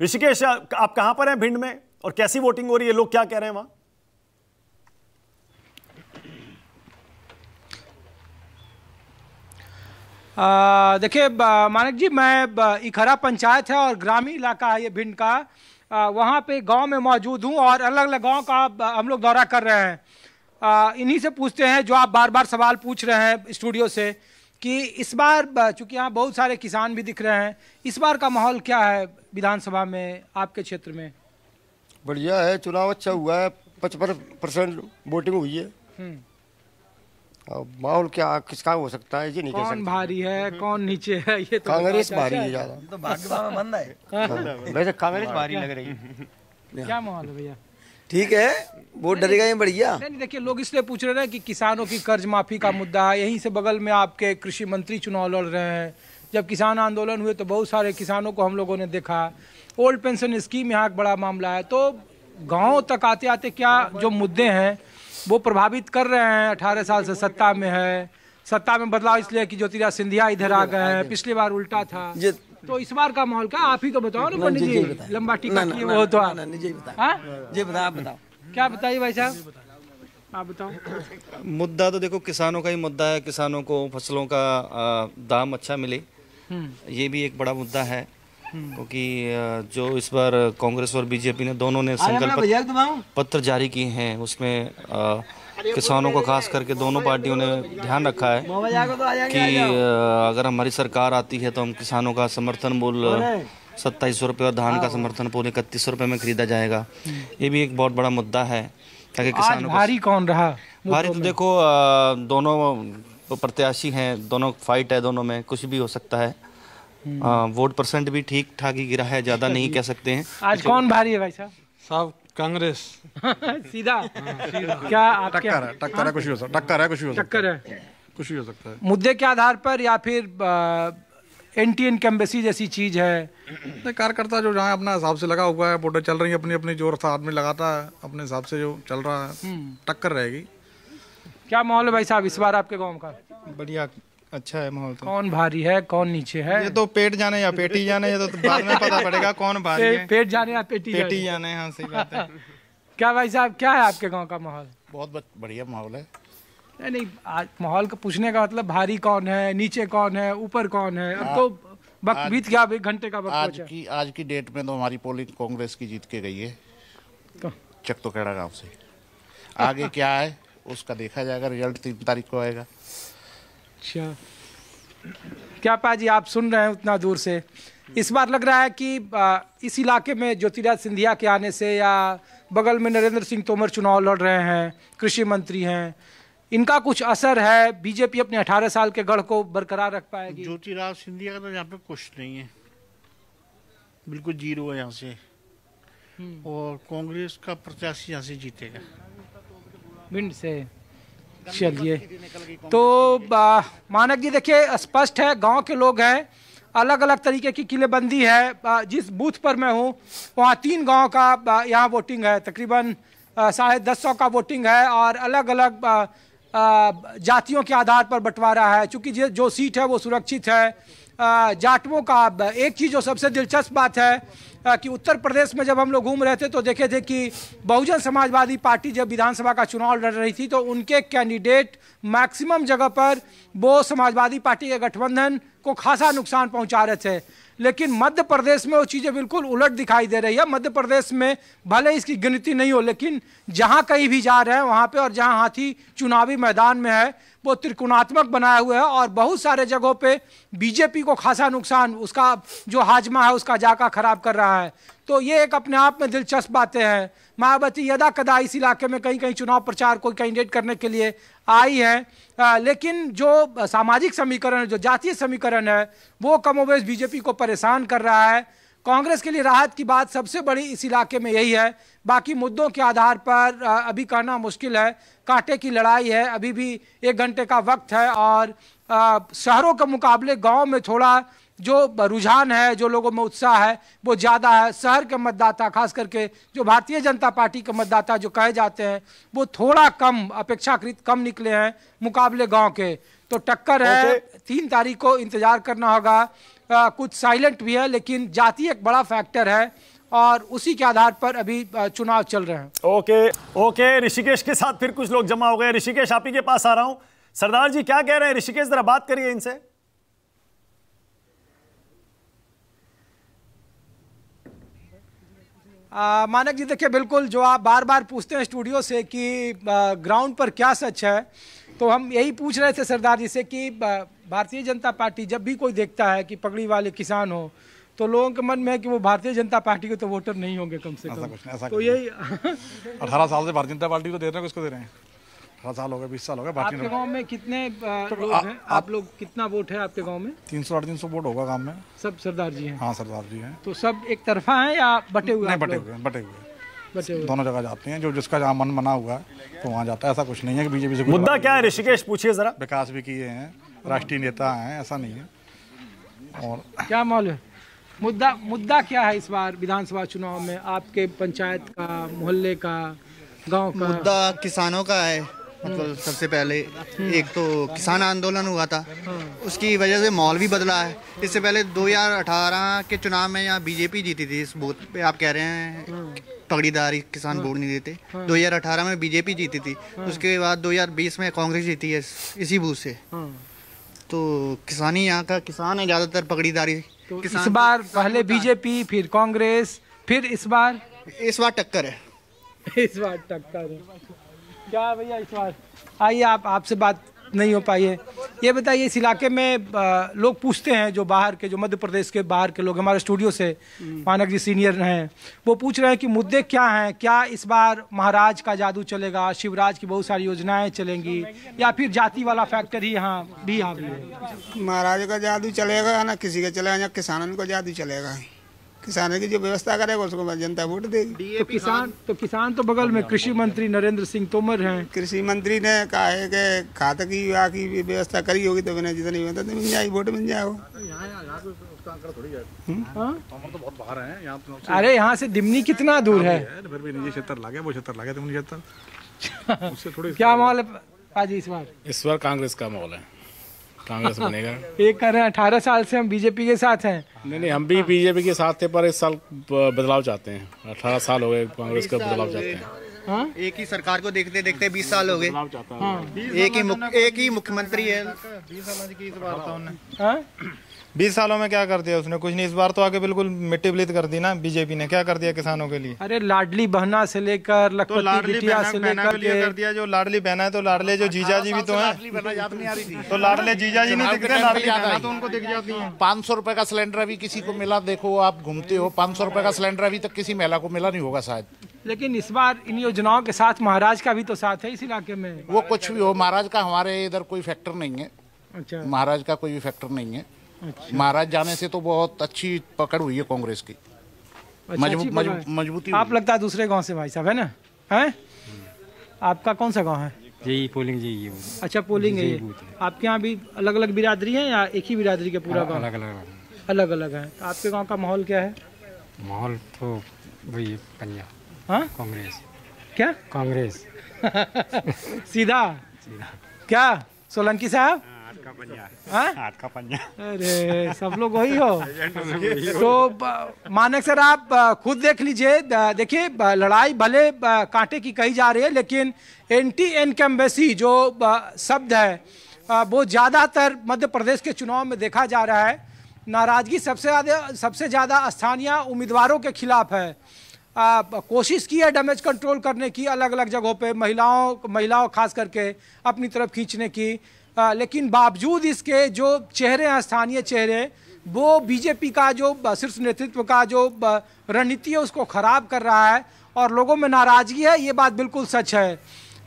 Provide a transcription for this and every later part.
ऋषिकेश, आप कहां पर हैं भिंड में, और कैसी वोटिंग हो रही है, लोग क्या कह रहे हैं वहां? देखिए मानक जी, मैं इखरा पंचायत है और ग्रामीण इलाका है ये भिंड का, वहाँ पे गांव में मौजूद हूँ और अलग अलग गांव का हम लोग दौरा कर रहे हैं। इन्हीं से पूछते हैं जो आप बार बार सवाल पूछ रहे हैं स्टूडियो से, कि इस बार चूंकि यहाँ बहुत सारे किसान भी दिख रहे हैं, इस बार का माहौल क्या है विधानसभा में आपके क्षेत्र में? बढ़िया है, चुनाव अच्छा हुआ है, 55% वोटिंग हुई है। माहौल क्या किसका हो सकता है, ये नहीं कह सकते। कौन भारी है कौन नीचे है, ये तो कांग्रेस भारी है ज्यादा। तो भाग्य बंद है। वैसे कांग्रेस भारी लग रही है। क्या माहौल है भैया? ठीक है, वोट डलेगा ये बढ़िया। नहीं, देखिए लोग इसलिए पूछ रहे हैं कि किसानों की कर्ज माफी का मुद्दा है, यहीं से बगल में आपके कृषि मंत्री चुनाव लड़ रहे हैं। जब किसान आंदोलन हुए तो बहुत सारे किसानों को हम लोगों ने देखा। ओल्ड पेंशन स्कीम यहाँ एक बड़ा मामला है। तो गाँव तक आते आते क्या जो मुद्दे हैं वो प्रभावित कर रहे हैं? 18 साल से सत्ता में है, सत्ता में बदलाव इसलिए कि ज्योतिरादित्य सिंधिया इधर आ गए हैं, पिछली बार उल्टा था। तो इस बार का माहौल क्या, आप ही तो बताओ ना पंडित जी, लंबा टीका किए वो तो आप बताओ। क्या बताइए भाई साहब, आप बताओ। मुद्दा तो देखो किसानों का ही मुद्दा है, किसानों को फसलों का दाम अच्छा मिले, ये भी एक बड़ा मुद्दा है। क्योंकि जो इस बार कांग्रेस और बीजेपी ने दोनों ने संकल्प पत्र जारी किए हैं, उसमें किसानों को खास करके दोनों पार्टियों ने ध्यान रखा है कि अगर हमारी सरकार आती है तो हम किसानों का समर्थन मूल्य 2700 रुपये और धान का समर्थन मूल्य 3100 रुपये में खरीदा जाएगा। ये भी एक बहुत बड़ा मुद्दा है, ताकि किसानों को। भारी कौन रहा? भारी तो देखो दोनों प्रत्याशी हैं, दोनों फाइट है, दोनों में कुछ भी हो सकता है। वोट परसेंट भी ठीक ठाक ही गिरा है, ज्यादा नहीं कह सकते हैं। आज कौन भारी है भाई साहब? साहब कांग्रेस। सीधा क्या टक्कर है, कुछ भी हो सकता है, टक्कर है, कुछ भी हो सकता है, टक्कर है, कुछ भी हो सकता है। मुद्दे के आधार पर या फिर एंटी इनकम्बेंसी जैसी चीज है? कार्यकर्ता जो जहाँ अपना हिसाब से लगा हुआ है, वोटें चल रही है, अपनी अपनी जोर से आदमी लगाता है अपने हिसाब से, जो चल रहा है टक्कर रहेगी। क्या माहौल है भाई साहब इस बार आपके गाँव का? बढ़िया, अच्छा है माहौल। तो कौन भारी है कौन नीचे है? ये तो पेट जाने या पेटी जाने, ये तो बाद में पता पड़ेगा कौन भारी है। पेट जाने या पेटी जाने, हाँ सही बात है। क्या भाई साहब, क्या है आपके गांव का माहौल? बहुत बढ़िया माहौल है। नहीं, आज माहौल का पूछने का मतलब भारी कौन है, नीचे कौन है, ऊपर कौन है? अब तो वक्त बीत गया, 1 घंटे का वक्त। आज की डेट में तो हमारी पोलिंग कांग्रेस की जीत के गई है चकतोखेड़ा गांव से। आगे क्या है उसका देखा जाएगा, रिजल्ट 3 तारीख को आएगा। अच्छा, क्या पाजी आप सुन रहे हैं उतना दूर से? इस बार लग रहा है कि इस इलाके में ज्योतिरादित्य सिंधिया के आने से, या बगल में नरेंद्र सिंह तोमर चुनाव लड़ रहे हैं, कृषि मंत्री हैं, इनका कुछ असर है? बीजेपी अपने 18 साल के गढ़ को बरकरार रख पाएगी? ज्योतिरादित्य सिंधिया का तो यहाँ पे कुछ नहीं है, बिल्कुल जीरो है यहाँ से। और कांग्रेस का प्रत्याशी यहाँ से जीतेगा भिंड से। चलिए, तो मानक जी देखिए, स्पष्ट है गांव के लोग हैं, अलग अलग तरीके की किलेबंदी है। जिस बूथ पर मैं हूं वहां 3 गांव का यहाँ वोटिंग है, तकरीबन 150 का वोटिंग है, और अलग अलग जातियों के आधार पर बंटवारा है। चूंकि जो सीट है वो सुरक्षित है। जाटवों का एक चीज़ जो सबसे दिलचस्प बात है कि उत्तर प्रदेश में जब हम लोग घूम रहे थे तो देखे थे कि बहुजन समाजवादी पार्टी जब विधानसभा का चुनाव लड़ रही थी तो उनके कैंडिडेट मैक्सिमम जगह पर वो समाजवादी पार्टी के गठबंधन को खासा नुकसान पहुंचा रहे थे। लेकिन मध्य प्रदेश में वो चीज़ें बिल्कुल उलट दिखाई दे रही है। मध्य प्रदेश में भले इसकी गिनती नहीं हो, लेकिन जहां कहीं भी जा रहे हैं वहां पे, और जहां हाथी चुनावी मैदान में है, वो त्रिकोणात्मक बनाए हुए है, और बहुत सारे जगहों पे बीजेपी को खासा नुकसान, उसका जो हाजमा है उसका जाका खराब कर रहा है। तो ये एक अपने आप में दिलचस्प बातें हैं। मायावती यदा कदा इस इलाके में कहीं कहीं चुनाव प्रचार कोई कैंडिडेट करने के लिए आई है, लेकिन जो सामाजिक समीकरण है, जो जातीय समीकरण है, वो कमोबेश बीजेपी को परेशान कर रहा है। कांग्रेस के लिए राहत की बात सबसे बड़ी इस इलाके में यही है। बाकी मुद्दों के आधार पर अभी कहना मुश्किल है, कांटे की लड़ाई है, अभी भी 1 घंटे का वक्त है, और शहरों के मुकाबले गांव में थोड़ा जो रुझान है, जो लोगों में उत्साह है वो ज़्यादा है। शहर के मतदाता, खास करके जो भारतीय जनता पार्टी के मतदाता जो कहे जाते हैं, वो थोड़ा कम, अपेक्षाकृत कम निकले हैं मुकाबले गांव के। तो टक्कर है, 3 तारीख को इंतजार करना होगा कुछ साइलेंट भी है, लेकिन जाति एक बड़ा फैक्टर है और उसी के आधार पर अभी चुनाव चल रहे हैं। ओके, ऋषिकेश के साथ फिर कुछ लोग जमा हो गए। ऋषिकेश, आप ही के पास आ रहा हूं। सरदार जी क्या कह रहे हैं? ऋषिकेश, जरा बात करिए इनसे। मानक जी देखिए, बिल्कुल जो आप बार बार पूछते हैं स्टूडियो से कि ग्राउंड पर क्या सच है, तो हम यही पूछ रहे थे सरदार जी से कि भारतीय जनता पार्टी जब भी कोई देखता है कि पगड़ी वाले किसान हो, तो लोगों के मन में है कि वो भारतीय जनता पार्टी के तो वोटर नहीं होंगे कम से कम। तो यही 18 साल से भारतीय जनता पार्टी को दे रहे हैं, किसको दे रहे हैं? 18 साल हो गए, 20 साल हो गए। आपके गांव में कितने लोग हैं? आप लोग कितना वोट है आपके गांव में? 300-350 वोट होगा गांव में। सब सरदार जी हैं? हाँ, सरदार जी हैं। तो सब एक तरफा हैं या बटे हुए? नहीं, बटे हुए दोनों जगह जाते हैं। जो जिसका जहाँ मन बना हुआ है तो वहाँ जाता है। ऐसा कुछ नहीं है कि बीजेपी से। मुद्दा क्या है ऋषिकेश, पूछिए जरा। विकास भी किए हैं, राष्ट्रीय नेता हैं, ऐसा नहीं है। और क्या मालूम है मुद्दा क्या है इस बार विधानसभा चुनाव में? आपके पंचायत का, मोहल्ले का, गांव का मुद्दा किसानों का है। मतलब सबसे पहले एक तो किसान आंदोलन हुआ था, उसकी वजह से माहौल भी बदला है। इससे पहले 2018 के चुनाव में यहाँ बीजेपी जीती थी। इस बूथ पे आप कह रहे हैं पगड़ीदारी किसान वोट नहीं देते। 2018 में बीजेपी जीती थी, उसके बाद 2020 में कांग्रेस जीती है इसी बूथ से। तो किसानी यहाँ का किसान है ज़्यादातर, पगड़ीदारी। तो इस बार पहले बीजेपी, फिर कांग्रेस, फिर इस बार टक्कर है। इस बार टक्कर है क्या भैया? इस बार आइए, आपसे बात नहीं हो पाई है। ये बताइए, इस इलाके में लोग पूछते हैं, जो बाहर के, जो मध्य प्रदेश के बाहर के लोग हमारे स्टूडियो से, मानक जी सीनियर हैं, वो पूछ रहे हैं कि मुद्दे क्या हैं? क्या इस बार महाराज का जादू चलेगा, शिवराज की बहुत सारी योजनाएं चलेंगी, या फिर जाति वाला फैक्टर ही यहाँ भी हावी है? महाराज का जादू चलेगा ना किसी का चलेगा, या किसानों को जादू चलेगा। किसानों की जो व्यवस्था करेगा उसको जनता वोट देगी। तो किसान तो बगल में कृषि मंत्री नरेंद्र सिंह तोमर हैं। कृषि मंत्री ने कहा है कि खाद की व्यवस्था करी होगी तो बिना जितनी मदद मिल जाएगी, वोट मिल जाएगा। तो बहुत बाहर है यहाँ। अरे यहाँ से दिमनी कितना दूर है? फिर भी निजी क्षेत्र लगे, वो क्षेत्र लगे, दिमनी क्षेत्र उससे थोड़ी। क्या माहौल है पाजी इस बार? कांग्रेस का माहौल है, कांग्रेस बनेगा। एक कह रहे हैं 18 साल से हम बीजेपी के साथ हैं। नहीं, हम भी बीजेपी के साथ थे, पर इस साल बदलाव चाहते हैं। 18 साल हो गए कांग्रेस का, बदलाव चाहते हैं। एक ही सरकार को देखते देखते 20 साल हो गए। एक ही मुख्यमंत्री है। 20 सालों में क्या कर दिया उसने? कुछ नहीं। इस बार तो आके बिल्कुल मिट्टी बिलित कर दी ना बीजेपी ने। क्या कर दिया किसानों के लिए? अरे लाडली बहना से लेकर तो लाडली बहना के लिए कर दिया। जो लाडली बहना है तो लाडले जो जीजा जी भी तो है, तो लाडले जीजा जी नहीं दिखते, लाडली बहना तो उनको दिख जाती है। 500 रुपए का सिलेंडर अभी किसी को मिला? देखो आप घूमते हो, 500 रुपए का सिलेंडर अभी तक किसी महिला को मिला नहीं होगा शायद। लेकिन इस बार इन योजनाओं के साथ महाराज का भी तो साथ है इस इलाके में। वो कुछ भी हो, महाराज का हमारे इधर कोई फैक्टर नहीं है। अच्छा, महाराज का कोई भी फैक्टर नहीं है। अच्छा। महाराज जाने से तो बहुत अच्छी पकड़ हुई है कांग्रेस की। मजबूती। आप लगता है दूसरे गांव से भाई साहब, है ना? हैं? आपका कौन सा गांव है? यही पोलिंग जी। अच्छा, पोलिंग है ये। आपके यहाँ भी अलग अलग बिरादरी है या एक ही बिरादरी के पूरा गाँव? अलग अलग है। तो आपके गाँव का माहौल क्या है? माहौल तो वही पंजाब। हाँ, कांग्रेस। क्या कांग्रेस? सीधा क्या सोलंकी साहब? हाथ का पंजा। अरे सब लोग वही हो। तो मानक सर, आप खुद देख लीजिए। देखिए, लड़ाई भले कांटे की कही जा रही है, लेकिन एंटी इनकम्बेंसी जो शब्द है वो ज़्यादातर मध्य प्रदेश के चुनाव में देखा जा रहा है। नाराजगी सबसे ज़्यादा स्थानीय उम्मीदवारों के खिलाफ है। कोशिश की है डैमेज कंट्रोल करने की, अलग अलग जगहों पे महिलाओं खास करके अपनी तरफ खींचने की, लेकिन बावजूद इसके जो चेहरे हैं, स्थानीय चेहरे, वो बीजेपी का जो शीर्ष नेतृत्व का जो रणनीति है उसको खराब कर रहा है और लोगों में नाराजगी है। ये बात बिल्कुल सच है।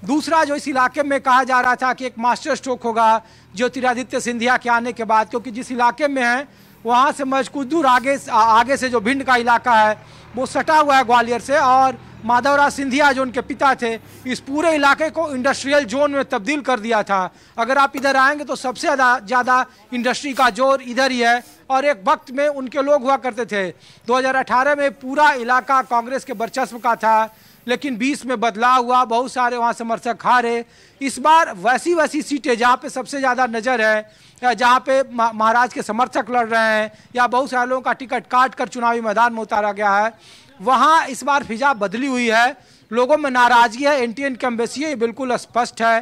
दूसरा, जो इस इलाके में कहा जा रहा था कि एक मास्टर स्ट्रोक होगा ज्योतिरादित्य सिंधिया के आने के बाद, क्योंकि जिस इलाके में है वहाँ से मज कुछ दूर आगे से जो भिंड का इलाका है वो सटा हुआ है ग्वालियर से, और माधवराज सिंधिया जो उनके पिता थे इस पूरे इलाके को इंडस्ट्रियल जोन में तब्दील कर दिया था। अगर आप इधर आएंगे तो सबसे ज़्यादा इंडस्ट्री का जोर इधर ही है, और एक वक्त में उनके लोग हुआ करते थे। 2018 में पूरा इलाका कांग्रेस के वर्चस्व का था, लेकिन 20 में बदलाव हुआ, बहुत सारे वहाँ समर्थक हारे। इस बार वैसी सीटें जहाँ पे सबसे ज़्यादा नज़र है, जहाँ पे महाराज के समर्थक लड़ रहे हैं या बहुत सारे लोगों का टिकट काट कर चुनावी मैदान में उतारा गया है, वहाँ इस बार फिजा बदली हुई है। लोगों में नाराजगी है, एंटी इनकम्बेंसी है, बिल्कुल स्पष्ट है।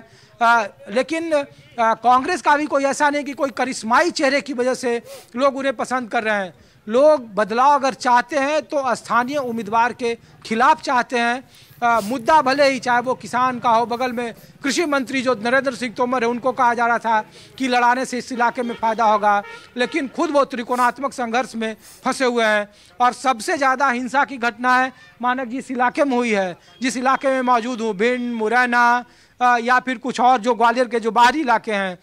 लेकिन कांग्रेस का भी कोई ऐसा नहीं कि कोई करिश्माई चेहरे की वजह से लोग उन्हें पसंद कर रहे हैं। लोग बदलाव अगर चाहते हैं तो स्थानीय उम्मीदवार के खिलाफ चाहते हैं। मुद्दा भले ही चाहे वो किसान का हो, बगल में कृषि मंत्री जो नरेंद्र सिंह तोमर है उनको कहा जा रहा था कि लड़ाने से इस इलाके में फ़ायदा होगा, लेकिन खुद वो त्रिकोणात्मक संघर्ष में फंसे हुए हैं। और सबसे ज़्यादा हिंसा की घटना है मानक जी इस इलाके में हुई है, जिस इलाके में मौजूद हूँ, भिंड, मुरैना या फिर कुछ और जो ग्वालियर के जो बाहरी इलाके हैं।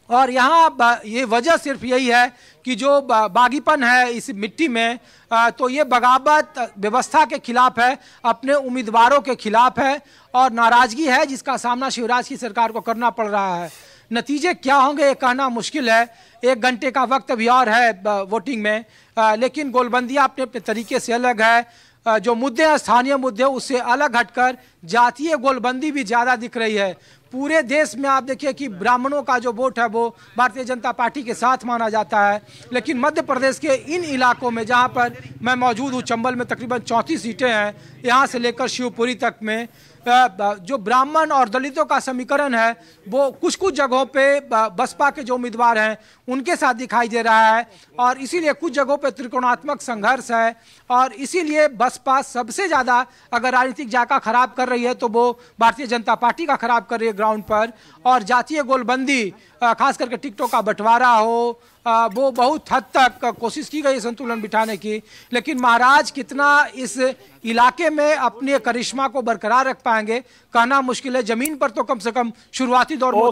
और यहाँ ये वजह सिर्फ यही है कि जो बागीपन है इस मिट्टी में, तो ये बगावत व्यवस्था के खिलाफ है, अपने उम्मीदवारों के खिलाफ है और नाराजगी है जिसका सामना शिवराज की सरकार को करना पड़ रहा है। नतीजे क्या होंगे ये कहना मुश्किल है, 1 घंटे का वक्त अभी और है वोटिंग में, लेकिन गोलबंदियाँ अपने अपने तरीके से अलग है। जो मुद्दे हैं स्थानीय मुद्दे उससे अलग हटकर जातीय गोलबंदी भी ज़्यादा दिख रही है। पूरे देश में आप देखिए कि ब्राह्मणों का जो वोट है वो भारतीय जनता पार्टी के साथ माना जाता है, लेकिन मध्य प्रदेश के इन इलाकों में जहां पर मैं मौजूद हूं, चंबल में तकरीबन 34 सीटें हैं, यहां से लेकर शिवपुरी तक में जो ब्राह्मण और दलितों का समीकरण है वो कुछ कुछ जगहों पे बसपा के जो उम्मीदवार हैं उनके साथ दिखाई दे रहा है। और इसीलिए कुछ जगहों पे त्रिकोणात्मक संघर्ष है और इसीलिए बसपा सबसे ज़्यादा अगर राजनीतिक जायका खराब कर रही है तो वो भारतीय जनता पार्टी का खराब कर रही है ग्राउंड पर। और जातीय गोलबंदी खास करके टिकटों का बंटवारा हो, वो बहुत हद तक कोशिश की गई संतुलन बिठाने की, लेकिन महाराज कितना इस इलाके में अपने करिश्मा को बरकरार रख पाएंगे कहना मुश्किल है। जमीन पर तो कम से कम शुरुआती दौर में